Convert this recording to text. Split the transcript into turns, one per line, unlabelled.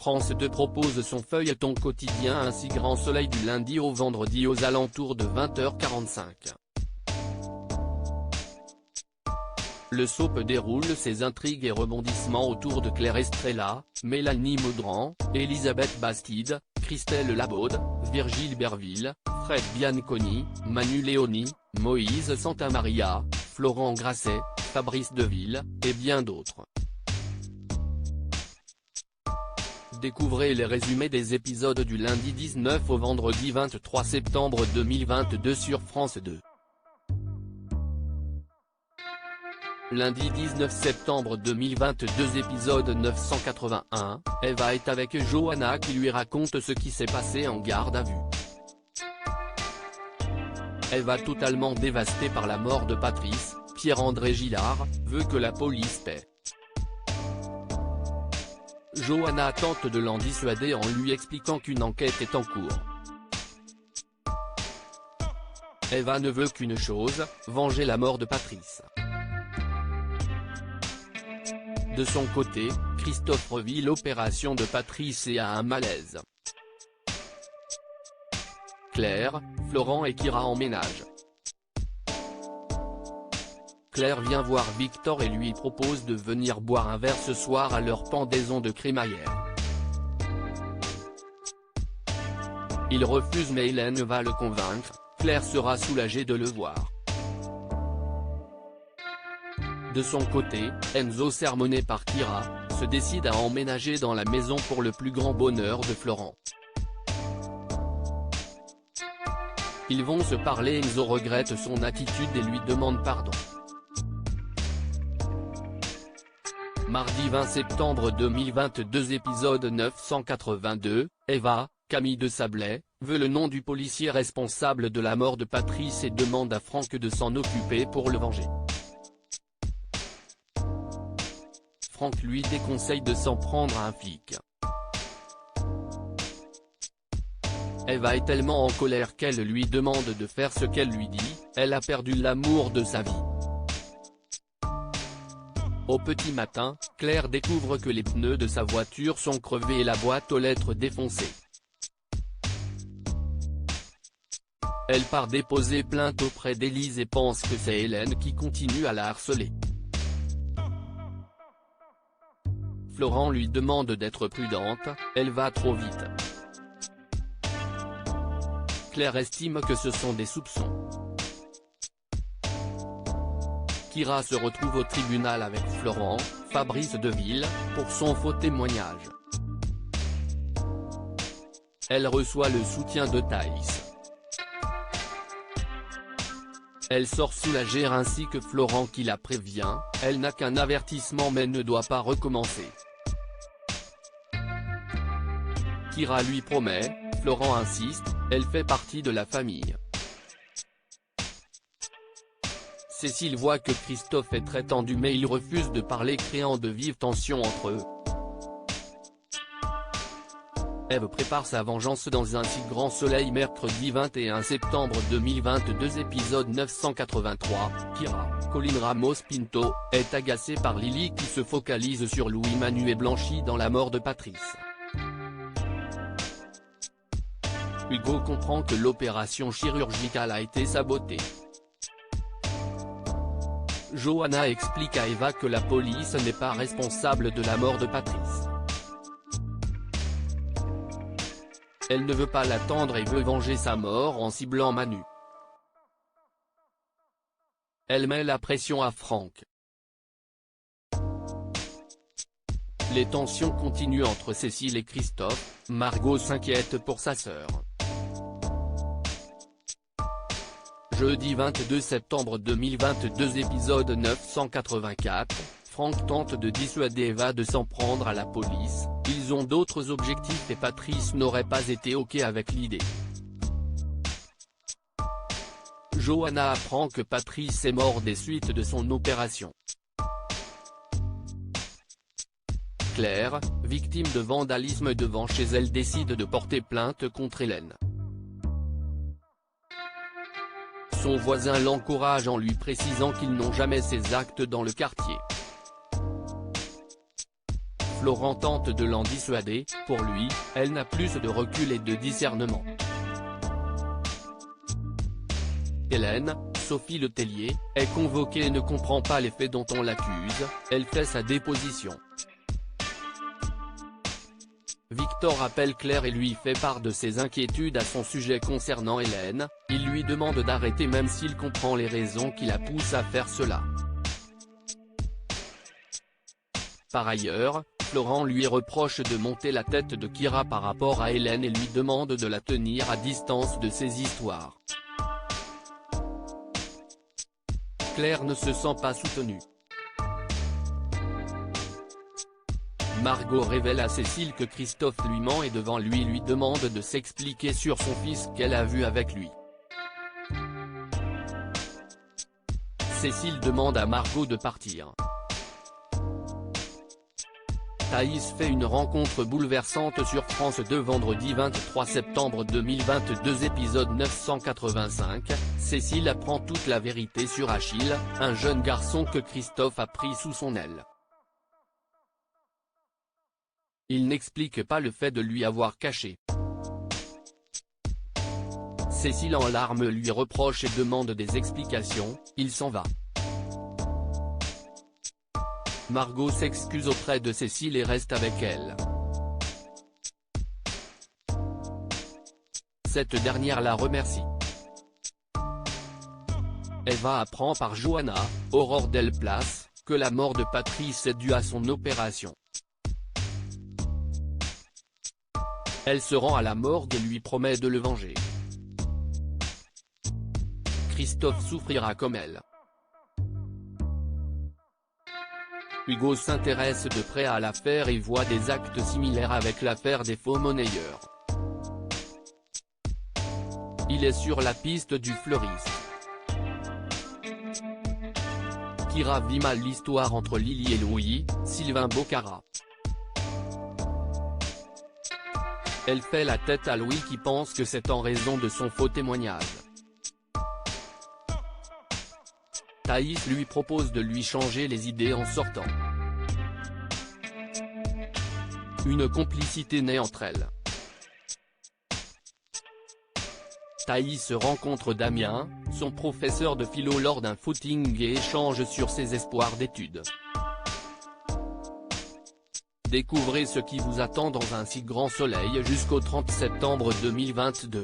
France 2 propose son feuilleton quotidien Ainsi Grand Soleil du lundi au vendredi aux alentours de 20h45. Le soap déroule ses intrigues et rebondissements autour de Claire Estrella, Mélanie Maudran, Elisabeth Bastide, Christelle Labaude, Virgile Berville, Fred Bianconi, Manu Léoni, Moïse Santamaria, Florent Grasset, Fabrice Deville, et bien d'autres. Découvrez les résumés des épisodes du lundi 19 au vendredi 23 septembre 2022 sur France 2. Lundi 19 septembre 2022 épisode 981, Eva est avec Johanna qui lui raconte ce qui s'est passé en garde à vue. Eva, totalement dévastée par la mort de Patrice, Pierre-André Gillard, veut que la police paie. Johanna tente de l'en dissuader en lui expliquant qu'une enquête est en cours. Eva ne veut qu'une chose, venger la mort de Patrice. De son côté, Christophe revit l'opération de Patrice et a un malaise. Claire, Florent et Kira emménagent. Claire vient voir Victor et lui propose de venir boire un verre ce soir à leur pendaison de crémaillère. Il refuse mais Hélène va le convaincre, Claire sera soulagée de le voir. De son côté, Enzo, sermonné par Kira, se décide à emménager dans la maison pour le plus grand bonheur de Florent. Ils vont se parler. Enzo regrette son attitude et lui demande pardon. Mardi 20 septembre 2022 épisode 982, Eva, Camille de Sablé, veut le nom du policier responsable de la mort de Patrice et demande à Franck de s'en occuper pour le venger. Franck lui déconseille de s'en prendre à un flic. Eva est tellement en colère qu'elle lui demande de faire ce qu'elle lui dit, elle a perdu l'amour de sa vie. Au petit matin, Claire découvre que les pneus de sa voiture sont crevés et la boîte aux lettres défoncée. Elle part déposer plainte auprès d'Élise et pense que c'est Hélène qui continue à la harceler. Florent lui demande d'être prudente, elle va trop vite. Claire estime que ce sont des soupçons. Kira se retrouve au tribunal avec Florent, Fabrice Deville, pour son faux témoignage. Elle reçoit le soutien de Thaïs. Elle sort soulagée ainsi que Florent qui la prévient, elle n'a qu'un avertissement mais ne doit pas recommencer. Kira lui promet, Florent insiste, elle fait partie de la famille. Cécile voit que Christophe est très tendu mais il refuse de parler, créant de vives tensions entre eux. Ève prépare sa vengeance dans Ainsi Grand Soleil mercredi 21 septembre 2022 épisode 983, Kira, Colline Ramos Pinto, est agacée par Lily qui se focalise sur Louis Manu et Blanchi dans la mort de Patrice. Hugo comprend que l'opération chirurgicale a été sabotée. Johanna explique à Eva que la police n'est pas responsable de la mort de Patrice. Elle ne veut pas l'attendre et veut venger sa mort en ciblant Manu. Elle met la pression à Franck. Les tensions continuent entre Cécile et Christophe, Margot s'inquiète pour sa sœur. Jeudi 22 septembre 2022 épisode 984, Franck tente de dissuader Eva de s'en prendre à la police, ils ont d'autres objectifs et Patrice n'aurait pas été ok avec l'idée. Johanna apprend que Patrice est mort des suites de son opération. Claire, victime de vandalisme devant chez elle, décide de porter plainte contre Hélène. Son voisin l'encourage en lui précisant qu'ils n'ont jamais ces actes dans le quartier. Florent tente de l'en dissuader, pour lui, elle n'a plus de recul et de discernement. Hélène, Sophie Letellier, est convoquée et ne comprend pas les faits dont on l'accuse, elle fait sa déposition. Victor appelle Claire et lui fait part de ses inquiétudes à son sujet concernant Hélène, il lui demande d'arrêter même s'il comprend les raisons qui la poussent à faire cela. Par ailleurs, Florent lui reproche de monter la tête de Kira par rapport à Hélène et lui demande de la tenir à distance de ces histoires. Claire ne se sent pas soutenue. Margot révèle à Cécile que Christophe lui ment et devant lui demande de s'expliquer sur son fils qu'elle a vu avec lui. Cécile demande à Margot de partir. Thaïs fait une rencontre bouleversante sur France 2 vendredi 23 septembre 2022 épisode 985, Cécile apprend toute la vérité sur Achille, un jeune garçon que Christophe a pris sous son aile. Il n'explique pas le fait de lui avoir caché. Cécile en larmes lui reproche et demande des explications, il s'en va. Margot s'excuse auprès de Cécile et reste avec elle. Cette dernière la remercie. Eva apprend par Johanna, Aurore Delplace, que la mort de Patrice est due à son opération. Elle se rend à la morgue et lui promet de le venger. Christophe souffrira comme elle. Hugo s'intéresse de près à l'affaire et voit des actes similaires avec l'affaire des faux monnayeurs. Il est sur la piste du fleuriste. Kira vit mal l'histoire entre Lily et Louis, Sylvain Bocara. Elle fait la tête à Louis qui pense que c'est en raison de son faux témoignage. Thaïs lui propose de lui changer les idées en sortant. Une complicité naît entre elles. Thaïs rencontre Damien, son professeur de philo lors d'un footing et échange sur ses espoirs d'études. Découvrez ce qui vous attend dans un si grand soleil jusqu'au 30 septembre 2022.